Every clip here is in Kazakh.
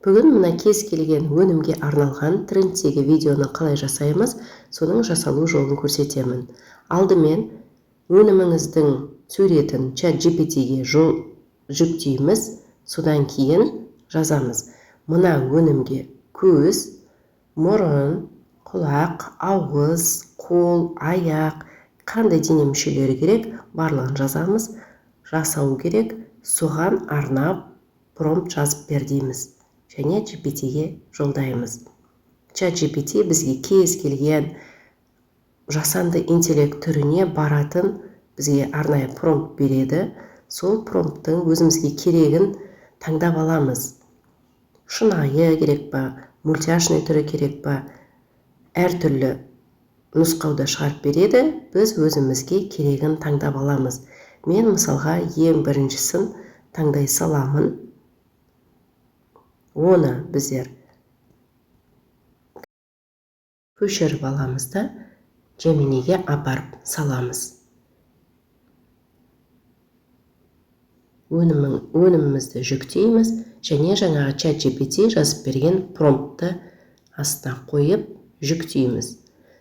Бүгін мына кез келген өнімге арналған трендтегі видеоны қалай жасаймыз, соның жасалу жолын көрсетемін. Алдымен өніміңіздің суретін ChatGPT-ге жүктейміз, содан кейін жазамыз. Мына өнімге көз, мұрын, құлақ, ауыз, қол, аяқ, қандай дене мүшелері керек, барлығын жазамыз. Жасау керек, соған арнап промпт жазып бер дейміз. Және GPT-ге жолдаймыз. ChatGPT бізге кез келген жасанды интеллект түріне баратын бізге арнайы промпт береді. Сол промпттың өзімізге керегін таңдап аламыз. Шынайы керек па, мультяшный түрі керек па, әртүрлі нұсқауда шығарып береді. Біз өзімізге керегін таңдап аламыз. Мен мысалға ең біріншісін таңдай саламын. Оны біздер көшіріп аламыз да Gemini'ге апарып саламыз. Өнімімізді жүктейміз және жаңағы ChatGPT жазып берген промптты астына қойып жүктейміз.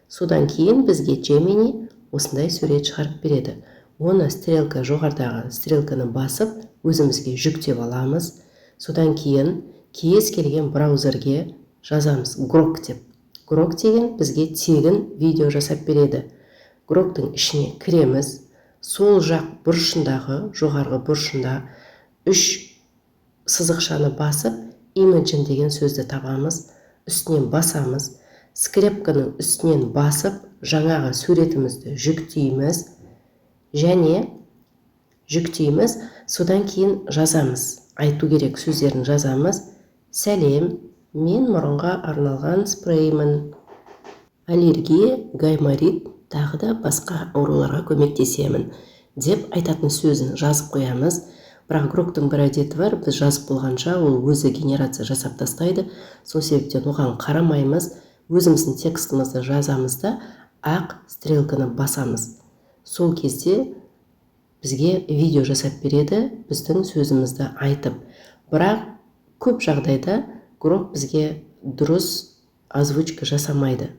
Содан кейін бізге Gemini осындай сурет шығарып береді. Оны стрелка, жоғарыдағы стрелканы басып, өзімізге жүктеп аламыз. Содан кейін кез келген браузерге жазамыз Grok деп. Grok деген бізге тегін видео жасап береді. Grok'тың ішіне кіреміз. Сол жақ бұрышындағы, жоғарғы бұрышында 3 сызықшаны басып, Imagine деген сөзді табамыз. Үстінен басамыз. Скрепканың үстінен басып, жаңағы суретімізді жүктейміз. Және жүктейміз, содан кейін жазамыз. Айту керек сөздерін жазамыз. Сәлем, мен мұрынға арналған спреймін. Аллергия, гайморит, тағы да басқа ауруларға көмектесемін деп айтатын сөзін жазып қоямыз. Бірақ Grok'тың бір әдеті бар, біз жазып болғанша ол өзі генерация жасап тастайды. Сол себептен оған қарамаймыз. Өзіміздің текстімізді жазамыз да ақ стрелканы басамыз. Сол кезде бізге видео жасап береді, біздің сөзімізді айтып. Бірақ көп жағдайда Grok бізге дұрыс озвучка жасамайды.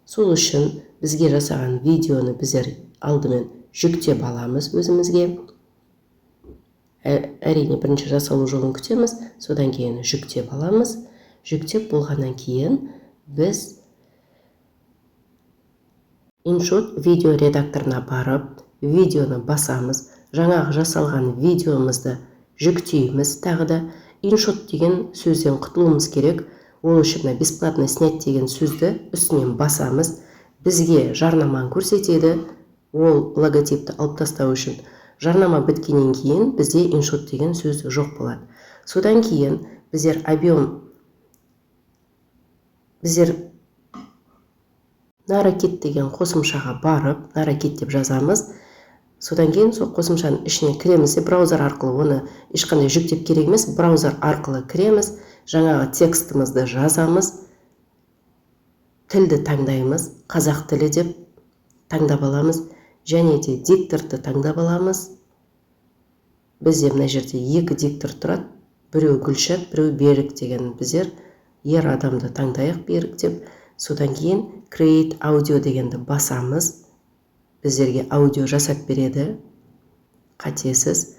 Сол үшін бізге жасаған видеоны біздер алдымен жүктеп аламыз өзімізге. Әрине бірінші жасалу жолын күтеміз, содан кейін жүктеп аламыз. Жүктеп болғаннан кейін біз InShot видео редакторына барып, видеоны басамыз. Жаңағы жасалған видеомызды жүктейміз. Тағы да InShot деген сөзден құтылуымыз керек. Ол үшін бесплатно снять деген сөзді үстінен басамыз. Бізге жарнаманы көрсетеді. Ол логотипті алып тастау үшін. Жарнама біткеннен кейін бізде InShot деген сөз жоқ болады. Содан кейін біздер Narakit деген қосымшаға барып, Narakit деп жазамыз. Содан кейін сол қосымшаның ішіне кіреміз, браузер арқылы, оны ешқандай жүктеп керек емес, браузер арқылы кіреміз, жаңағы текстімізді жазамыз, тілді таңдаймыз, қазақ тілі деп таңдап аламыз, және де дикторды таңдап аламыз. Бізде мына жерде 2 диктор тұрады, біреу Гүлшат, біреу Берік деген. Біздер ер адамды таңдайық, Берік деп. Содан кейін Create Audio дегенді басамыз. Біздерге аудио жасап береді, қатесіз.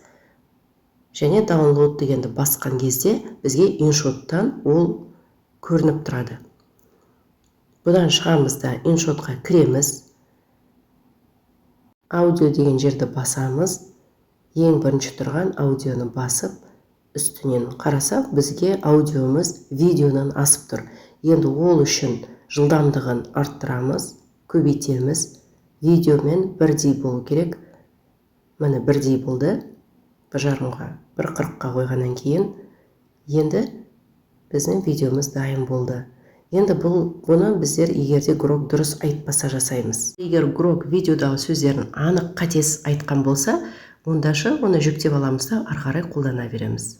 Және Download дегенді басқан кезде бізге InShot'тан ол көрініп тұрады. Бұдан шығамыз да InShot'қа кіреміз. Аудио деген жерді басамыз. Ең бірінші тұрған аудионы басып, үстінен қарасақ, бізге аудиомыз видеодан асып тұр. Енді ол үшін жылдамдығын арттырамыз, көбейтеміз. Видеомен бірдей болу керек. Міне бірдей болды. 1.5-ға, 1.40-қа қойғаннан кейін енді біздің видеомыз дайын болды. Енді бұны біздер егерде Grok дұрыс айтпаса жасаймыз. Егер Grok видеодағы сөздерін анық қатесіз айтқан болса, ондашы оны жүктеп аламыз да ары қарай қолдана береміз.